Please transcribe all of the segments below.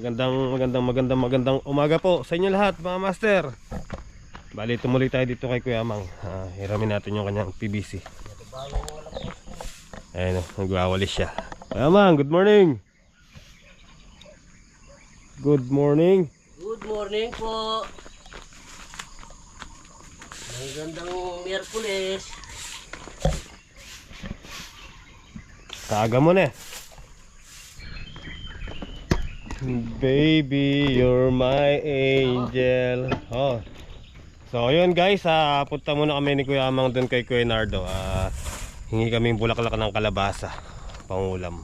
Magandang umaga po sa inyo lahat mga master. Bali tumuloy tayo dito kay Kuya Mang. Hiramin natin yung kanyang PVC. Ayun o, nagwawalis siya. Kuya Mang, good morning. Good morning. Good morning po. Magandang Miyerkules. Kaaga mo na. Baby, you're my angel. Oh. So yun guys, punta muna kami ni Kuya Amang dun kay Kuya Nardo. Hingi kaming bulaklak ng kalabasa pangulam.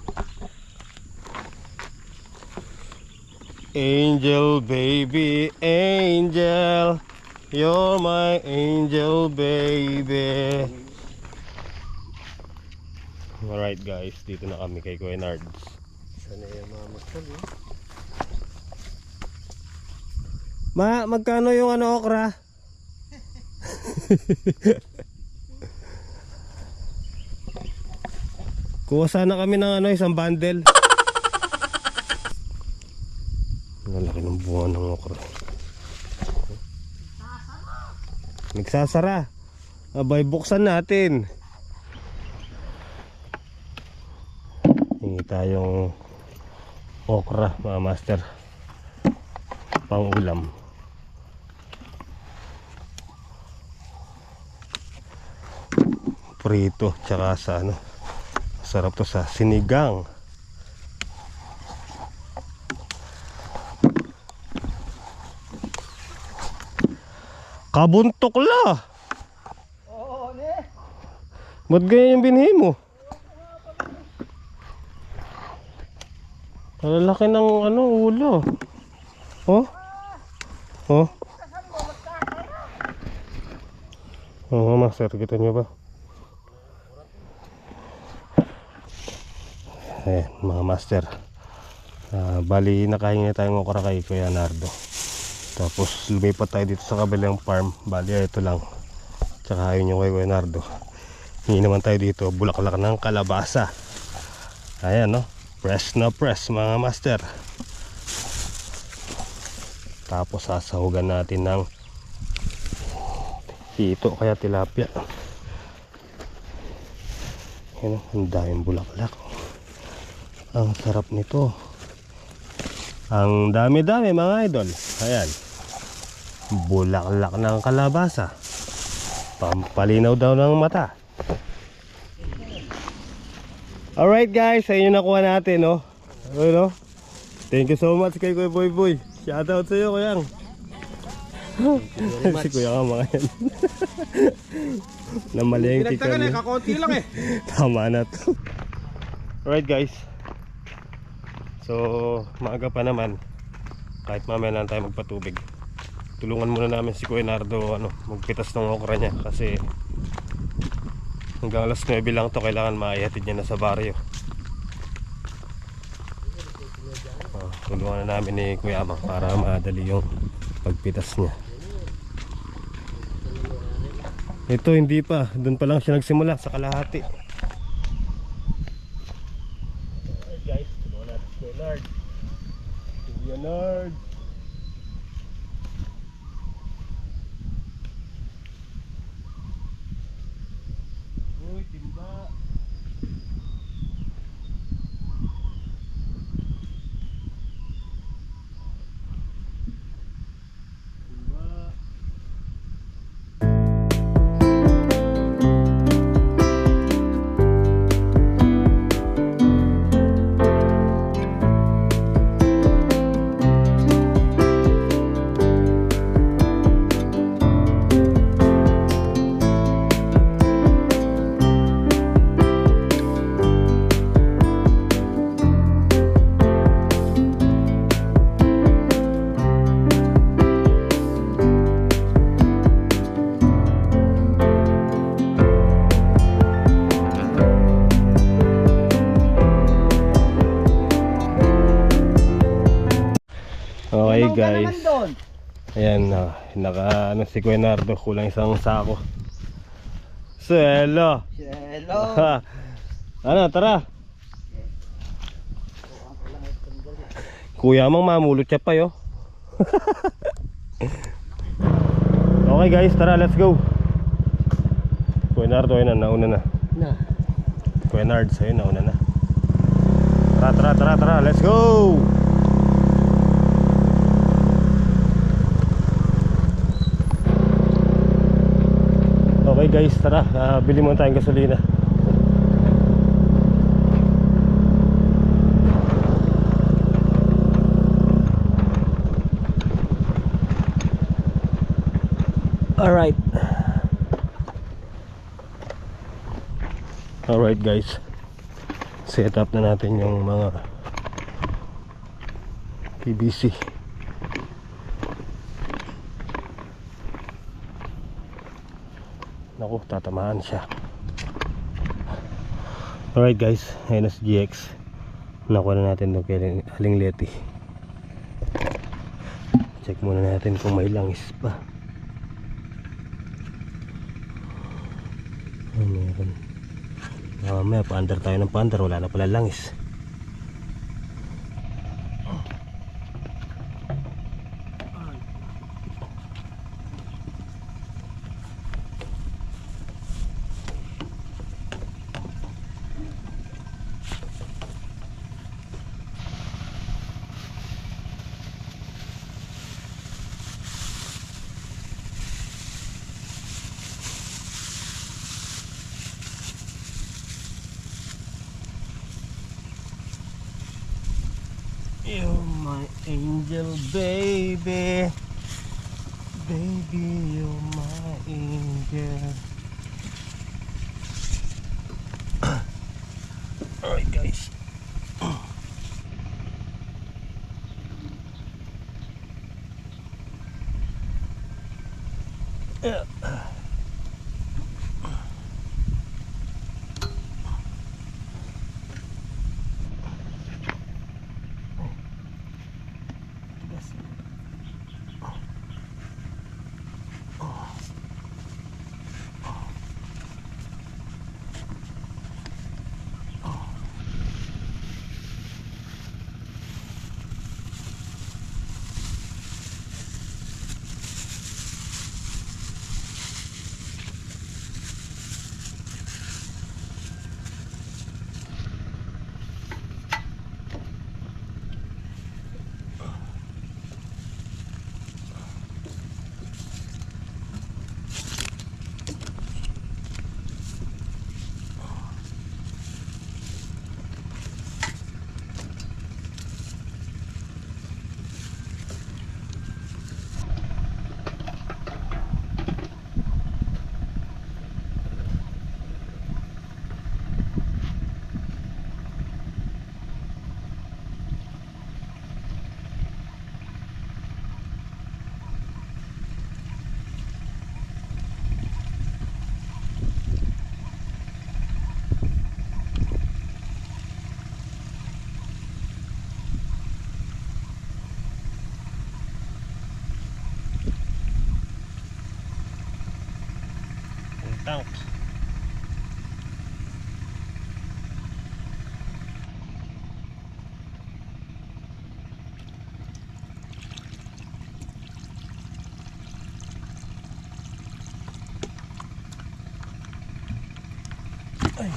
Angel baby, angel, you're my angel baby. Alright guys, dito na kami kay Kuya Nardo. Sana yung mga master eh. Magkano yung okra? Kuha sana kami ng isang bundle. Lalaki ng buwan ng okra. Nagsasara. Abay, buksan natin. Hingi tayong okra mga master, pang ulam. Prito tsaka sa sarap to sa sinigang. Kabuntok la. Oo, ne. Ba't ganyan yung binhi mo? Lalaki ng ulo. Oh? Oh? Oo, master, kita nyo ba? Ayan, mga master. Bali, nakahingi tayong okra kay Kuya Nardo. Tapos, lumipat tayo dito sa kabilang farm. Bali, ito lang. Tsaka yun yung kay Kuya Nardo. Hingi naman tayo dito, bulaklak ng kalabasa. Ayan, no? Press na press, mga master. Tapos, sasahugan natin ng hito, kaya tilapia. Ayan, ang daming bulaklak. Ang sarap nito. Ang dami-dami mga idol. Ayan, bulaklak ng kalabasa, pampalinaw daw ng mata. Alright guys, sa inyo nakuha natin, no? Ano? Thank you so much kay Kuya Boy Boy. Shoutout sa iyo, Kuyang. Si Kuya ka mga yan. Namalengke ka niya. Kakonti lang eh. Tama na to. Alright guys, so maaga pa naman. Kahit mamaya lang tayo magpatubig, tulungan muna namin si Kuya Nardo magpitas ng okra niya. Kasi hanggang alas 9 lang to, kailangan maihatid niya na sa baryo. Tulungan na namin ni Kuya Amang para madali yung pagpitas niya. Ito hindi pa, doon pa lang siya nagsimula sa kalahati. Alright guys, tulungan natin si Kuya Nard. Kuya Nard, uy, timba. Timba. Okay guys, ayan, naka si Kuya Nardo, kulang isang sako. Hello. Ano, tara. Kuya mang mamulot siya pa yo. Okay guys, tara let's go. Kuya Nardo, ayun na, nauna na. Na. Kuya Nards, ayun, nauna na. Tara, let's go! Okay guys, tara, bili muna tayong gasolina. Alright guys, set up na natin yung mga PVC. Naku, tatamaan siya. Alright guys, ayun na si GX. Nakuha na natin doon kay Aling Leti. Check muna natin kung may langis pa. Meron. May paandar tayo ng paandar, wala na pala langis. You're my angel, baby. Baby, you're my angel. Alright guys. Tank. Ay.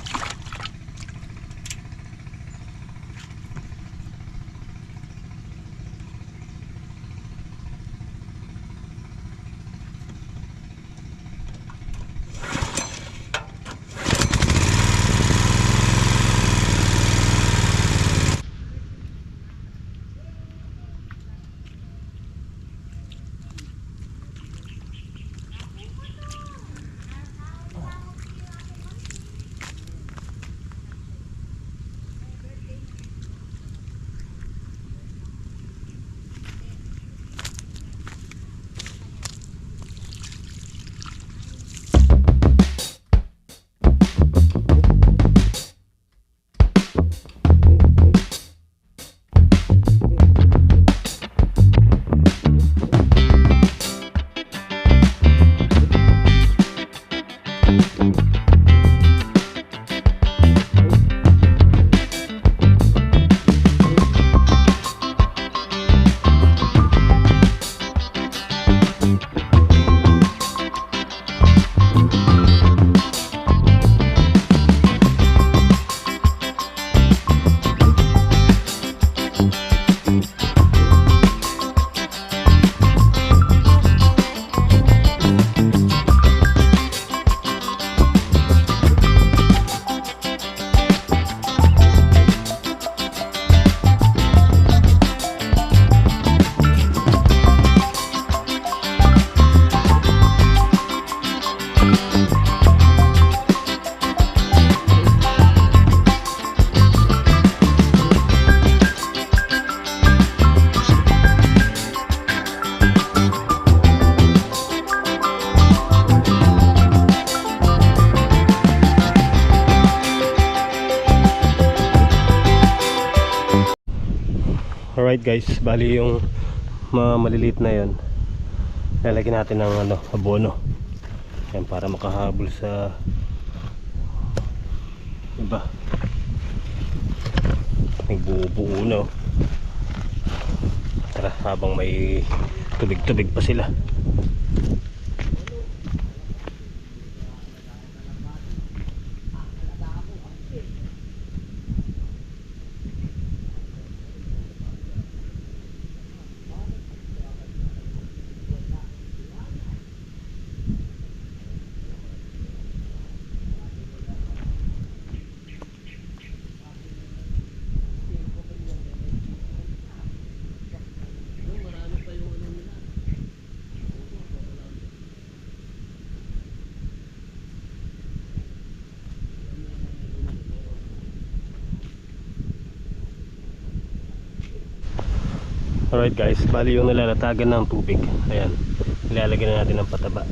Alright guys, bali yung mga maliliit na yon, lalagyan natin ng abono. Yan, para makahabol sa iba. Nagbuo-buo na oh. Tara, habang may tubig-tubig pa sila. Alright guys, bali yung nalalatagan ng tubig, ayan, ilalagyan na natin ng pataba.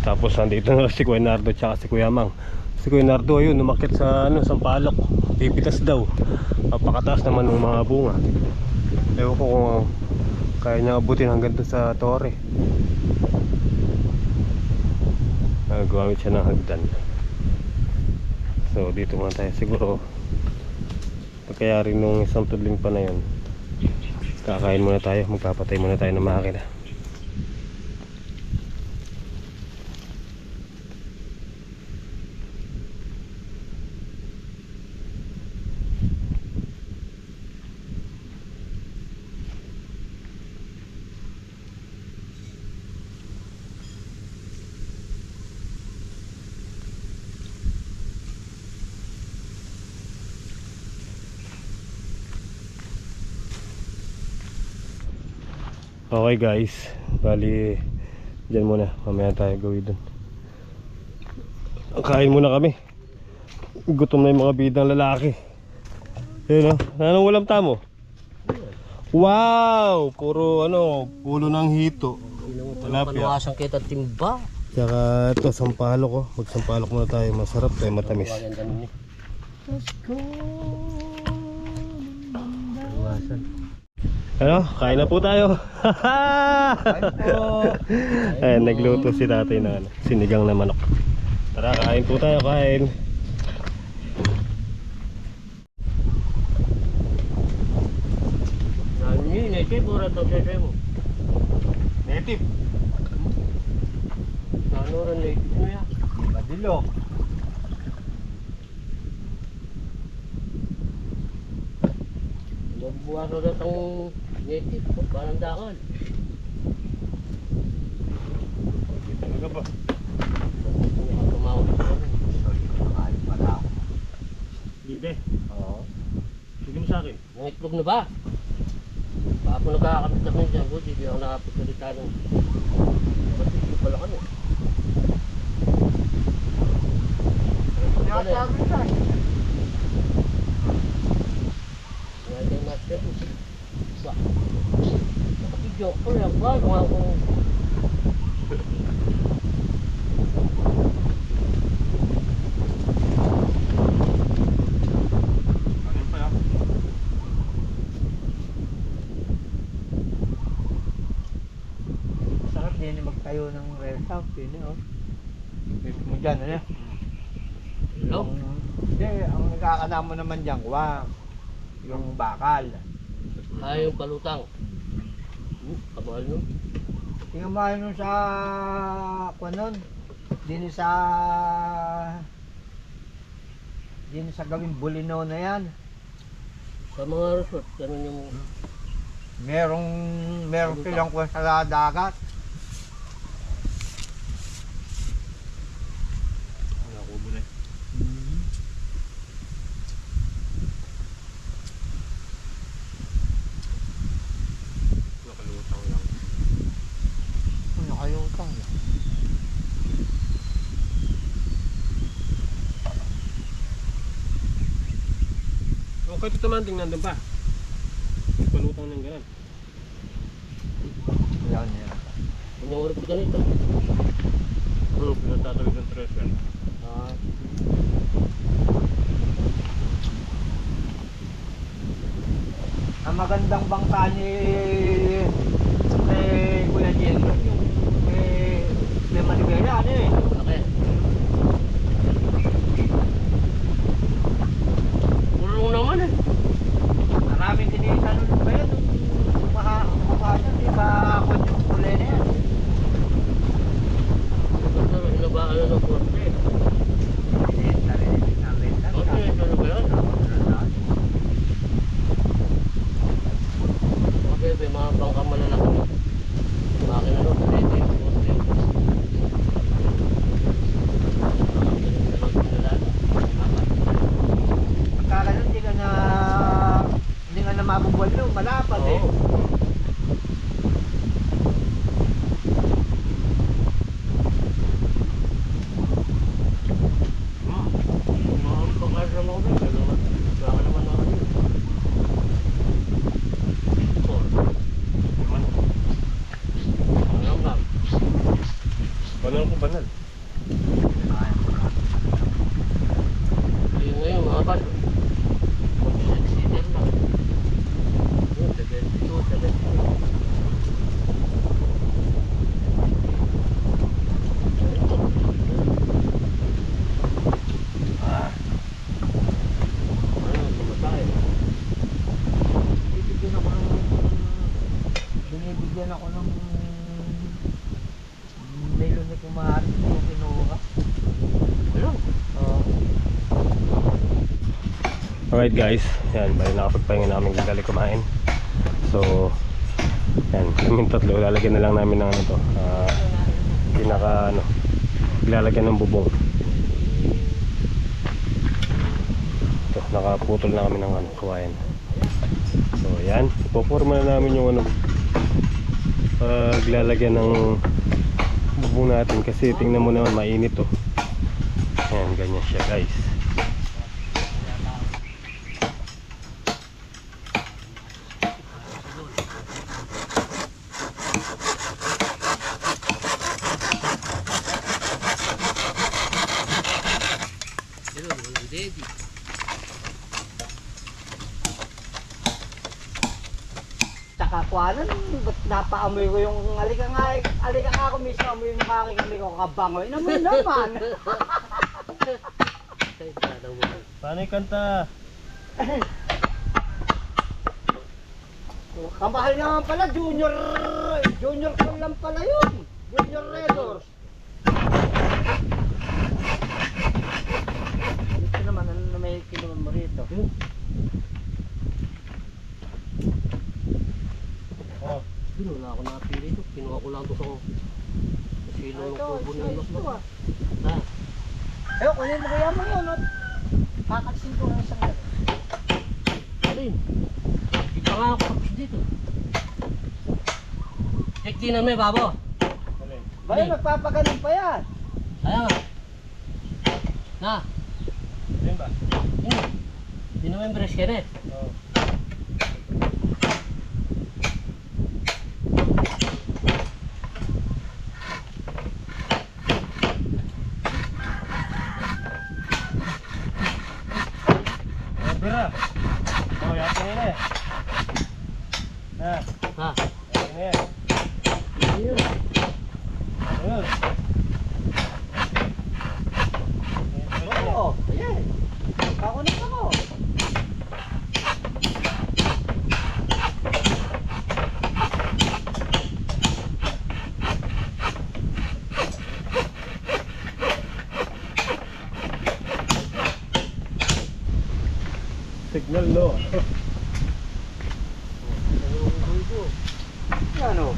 Tapos nandito na si Kuya Nardo tsaka si Kuya Mang. Si Kuya Nardo ayun, umakyat sa sampalok, pipitas daw. Napakataas naman ng mga bunga. Ewan ko kung kaya niya abutin hanggang doon sa tore. Gumamit siya ng hagdan. So dito muna tayo siguro. Kaya rin nung isang tudling pa na yun, kakain muna tayo, magpapatay muna tayo ng makina. Okay guys, bali dyan muna, mamaya tayo gawin dun. Kain muna kami, gutom na yung mga bidang lalaki. Yun o, anong ulam tamo? Wow, puro pulo ng hito, tilapia. Panuwasan kita timba. Tsaka ito, sampalok ko. Magsampalok muna tayo, masarap tayo, matamis. Let's go. Kain na po tayo. Kain po. Ayan, nagluto si tatay ng sinigang na manok. Tara, kain po tayo, kain. Native pura to sa mo. Native. Ano rin native mo ya? Badilo. Magbuwas na itong native, parang dakan. Talaga ba? Tumawag ko rin. Makain pala ako. Libe. Oo. Sige mo sa akin. Nangitlog na ba? Baka po nagkakapit na kami dyan, hindi ako nakapagsalita ng... Ba't hindi pala kami? Sabi ka. Wala tayong master. Ba? Nakapidyo ko lang ba? Mga kung... Sarap din magtayo ng rest house. Yun eh, oh. Ito mo dyan, ano? Hello? Hindi, ang nagkakanamo naman dyan, yung bakal. Ay, yung palutang. Mahal nun. Tingnan mo nung sa kuwan din sa gawing Bulinaw na yan. Sa mga resort, ganun yung... Merong silang kuwan sa dagat. Nakubo na. Nakalutang lang. Nakayutang. Okay, ito naman tingnan doon pa. Palutang ng ganun. Yan yan. Kung yung oras ganito. Pinatatabi ng treasure. Ah, Ang magandang bangka ni Kuya Jendo, yung may Manibela, ano eh. malaki. Kulong naman eh. Maraming tinitanong ba yan? Mukha niya, di ba ako yung kulay na yan? Ito na hinabaan na ng kurte. Binenta rin namin lang. Okay, ano ba yan? Okay, may mga bangka malalaki. Makina no, pwede. Pagkala nun, hindi ka na mabubuwal nun, malapad eh. Oo. Mga bangka sa mga bangka. Baka naman na ano. Alam lang. Banal ko banal. Ayun ngayon mga baso. Consider lang. Yun, 72. Ano, tumatay. Binibigyan ako ng nilo ni Kumari kung kinuha. Ano? Oo. Alright guys, yan, bali nakapagpahinga namin dali kumain. So, yan, kaming tatlo, lalagyan na lang namin ng ano to, pinaka ano, ilalagyan ng bubong. Ito, nakaputol na kami ng ano, kawayan. So yan, ipoforma na namin yung ano, paglalagyan ng bubong natin kasi tingnan mo naman mainit to. Yan, ganyan siya guys. Pero walang daddy. Tsaka kuwanan, ba't napaamoy ko yung alika nga ako mismo amoy yung aking alika ko kabangoy naman naman. Ay, talagang mo. Paano yung kanta? Kamahal naman pala, junior ko lang pala yun. Junior Redors. Ito naman, ano na may kinuman mo rito? Oh, Pero wala ako nakapili ito. Kinuha ko lang ito sa silo ng kubo ng mas. Ah, Eh, kunin mo kaya mo yun, at kakalisin ko ng isang gano'n. ano yun? Di pa nga ako tapos dito. Check din namin, babo. alin? Bayo, nagpapagaling pa yan. Kaya nga. Na, Yun ba? yun. Di naman breast ka na eh. Oo. Bira. Oh, yakin nila eh. Ha? Yakin na yan. Ayun. Ayun. Oo, ayan. Ako na ako. signal, no? Yan o.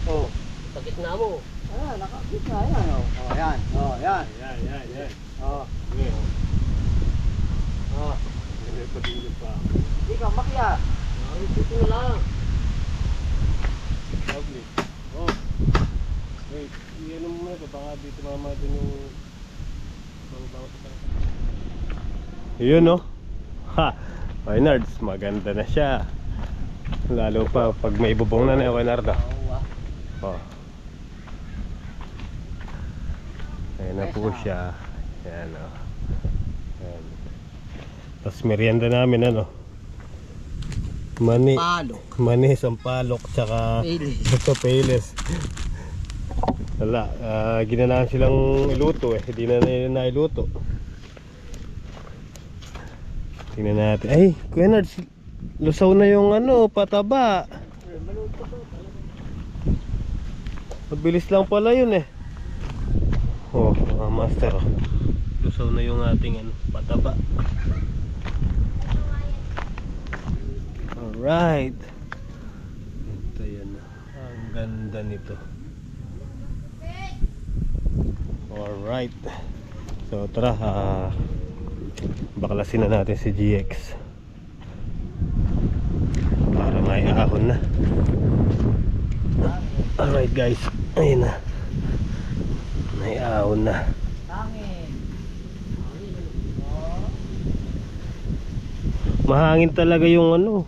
Oh. Sa gitna mo. Ayan, nakakit na yan o. Oh, yan. Oh, yan. Yan. Oh. Okay. Oh. Hindi pa din yung pa. Hindi ka makyat. Ay, dito na lang. Lovely. Oh. Wait, iyan mo muna ito. Baka dito mama din yung... Yun, no? Ha! Maynards, maganda na siya. Lalo pa pag may bubong na na Maynards. Oh. Ayan na po siya. Ayan, oh. Ayan. Tapos merienda namin, ano? Mani. Palok. Mani, sampalok, tsaka ito, payless. Wala, ginanahan silang iluto eh. Hindi na nila nailuto. Tingnan natin. Ay, Kuya Nards, lusaw na yung ano, pataba. Mabilis lang pala yun eh. Oh, master. Oh. Lusaw na yung ating ano, pataba. Alright. Ito yan. Ang ganda nito. Alright. So tara, baklasin na natin si GX para may ahon na. Alright guys, ayun na, may ahon na. Mahangin talaga yung ano,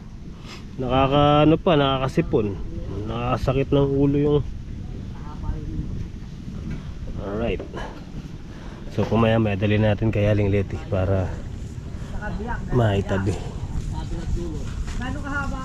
nakakasipon, nakakasakit ng ulo yung. Alright. So kumaya may dali natin kay Aling Leti para maitabi. Gano'ng kahaba?